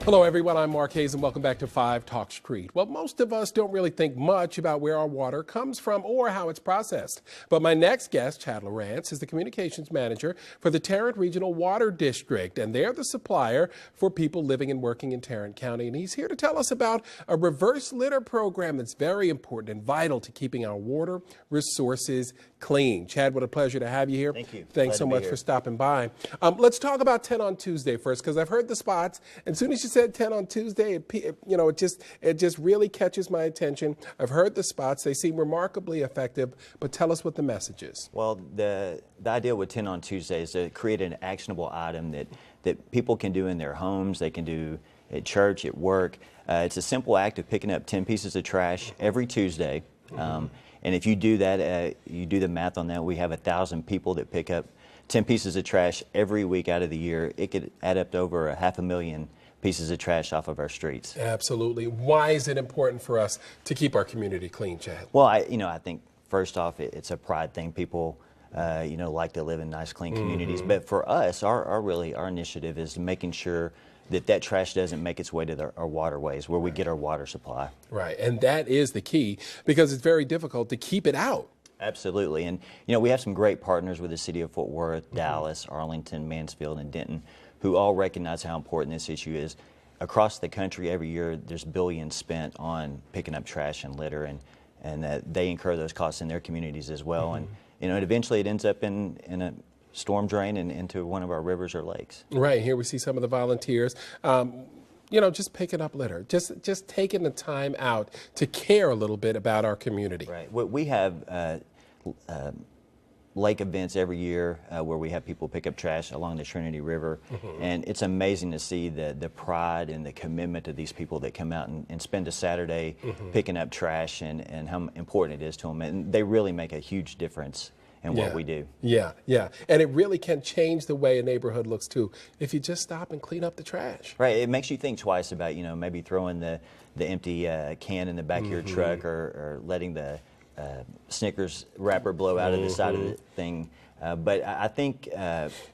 Hello, everyone. I'm Mark Hayes, and welcome back to 5 Talk Street. Well, most of us don't really think much about where our water comes from or how it's processed. But my next guest, Chad Lawrence, is the communications manager for the Tarrant Regional Water District, and they're the supplier for people living and working in Tarrant County. And he's here to tell us about a reverse litter program that's very important and vital to keeping our water resources clean. Chad, what a pleasure to have you here. Thank you. Thanks so much for stopping by. Let's talk about 10 on Tuesday first, because I've heard the spots. As soon as you said 10 on Tuesday, it just really catches my attention. I've heard the spots. They seem remarkably effective, but tell us what the message is. Well, the idea with 10 on Tuesday is to create an actionable item that people can do in their homes, they can do at church, at work. It's a simple act of picking up 10 pieces of trash every Tuesday. And if you do that, you do the math on that, we have 1,000 people that pick up 10 pieces of trash every week out of the year. It could add up to over 500,000 pieces of trash off of our streets. Absolutely. Why is it important for us to keep our community clean, Chad? Well, I think first off, it's a pride thing. People, like to live in nice, clean communities. But for us, our initiative is making sure that trash doesn't make its way to our waterways where we get our water supply. Right, and that is the key, because it's very difficult to keep it out. Absolutely, and we have some great partners with the city of Fort Worth, Dallas, Arlington, Mansfield, and Denton, who all recognize how important this issue is. Across the country, every year, there's billions spent on picking up trash and litter, and they incur those costs in their communities as well. And eventually it ends up in a storm drain and into one of our rivers or lakes. Right, here we see some of the volunteers. Just picking up litter, just taking the time out to care a little bit about our community. Right. We have lake events every year where we have people pick up trash along the Trinity River, and it's amazing to see the pride and the commitment of these people that come out and spend a Saturday picking up trash and how important it is to them, and they really make a huge difference in what we do. Yeah, and it really can change the way a neighborhood looks too if you just stop and clean up the trash. Right, it makes you think twice about maybe throwing the empty can in the back of your truck, or letting the Snickers wrapper blow out of the side of the thing. But I think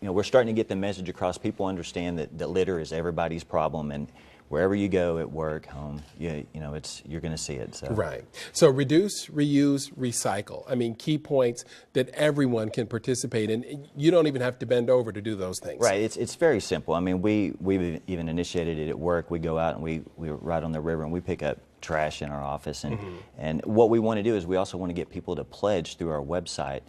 we're starting to get the message across. People understand that litter is everybody's problem, and wherever you go, at work, home, you're going to see it. So. Right. So reduce, reuse, recycle. I mean, key points that everyone can participate in. You don't even have to bend over to do those things. Right. It's very simple. I mean, we've even initiated it at work. We go out and we ride on the river and we pick up trash in our office. And what we want to do is we also want to get people to pledge through our website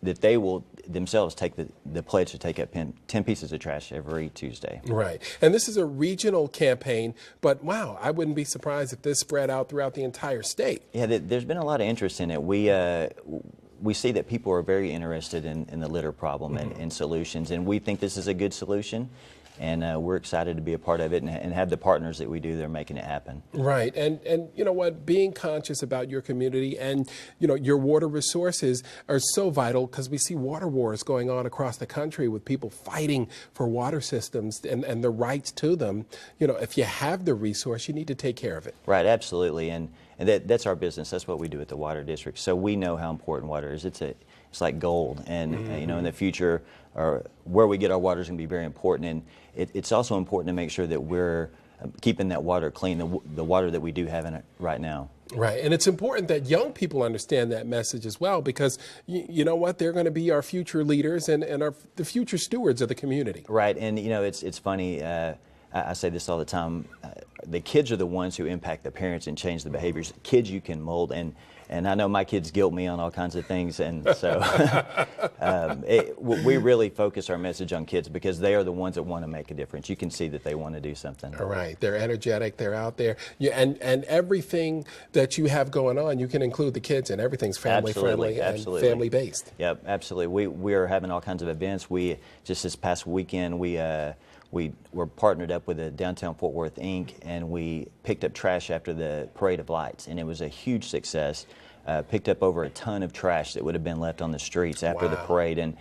that they will themselves take the pledge to take up 10 pieces of trash every Tuesday. Right. And this is a regional campaign, but wow, I wouldn't be surprised if this spread out throughout the entire state. Yeah, there's been a lot of interest in it. We see that people are very interested in the litter problem and solutions, and we think this is a good solution. And we're excited to be a part of it and have the partners that we do that are making it happen. Right, and you know what, being conscious about your community and your water resources are so vital, because we see water wars going on across the country with people fighting for water systems and the rights to them. If you have the resource, you need to take care of it. Right, absolutely, and that's our business. That's what we do at the Water District. So we know how important water is. It's like gold, and in the future, where we get our water is going to be very important. And it's also important to make sure that we're keeping that water clean, the water that we do have in it right now. Right, and it's important that young people understand that message as well, because you know what, they're going to be our future leaders and the future stewards of the community. Right, and it's funny. I say this all the time. The kids are the ones who impact the parents and change the behaviors. Kids you can mold, and I know my kids guilt me on all kinds of things, and so we really focus our message on kids, because they are the ones that want to make a difference. You can see that they want to do something. All right, they're energetic, they're out there, and everything that you have going on, you can include the kids in. Everything's family friendly and family based. Yep, absolutely. We are having all kinds of events. Just this past weekend we were partnered up with the Downtown Fort Worth Inc., and we picked up trash after the Parade of Lights, and it was a huge success. Picked up over a ton of trash that would have been left on the streets after the parade, and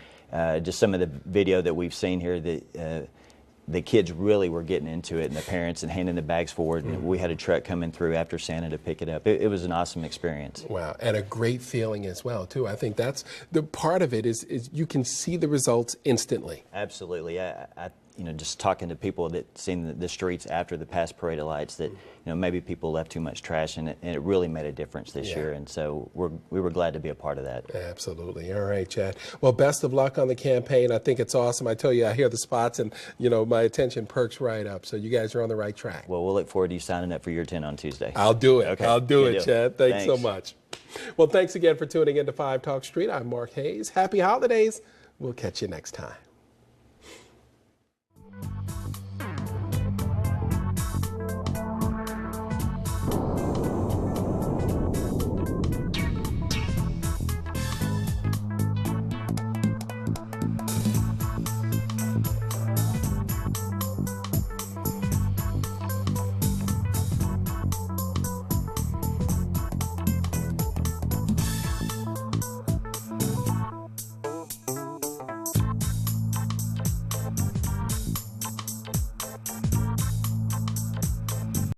just some of the video that we've seen here, the kids really were getting into it, and the parents, and handing the bags forward, and we had a truck coming through after Santa to pick it up. It was an awesome experience. Wow, and a great feeling as well, too. I think that's the part of it is you can see the results instantly. Absolutely. just talking to people that seen the streets after the past parade of lights, that maybe people left too much trash in it, and it really made a difference this year. And so we were glad to be a part of that. Absolutely. All right, Chad. Well, best of luck on the campaign. I think it's awesome. I tell you, I hear the spots, and my attention perks right up. So you guys are on the right track. Well, we'll look forward to you signing up for your 10 on Tuesday. I'll do it. Okay. I'll do Good it, deal. Chad. Thanks so much. Well, thanks again for tuning in to 5 Talk Street. I'm Mark Hayes. Happy holidays. We'll catch you next time.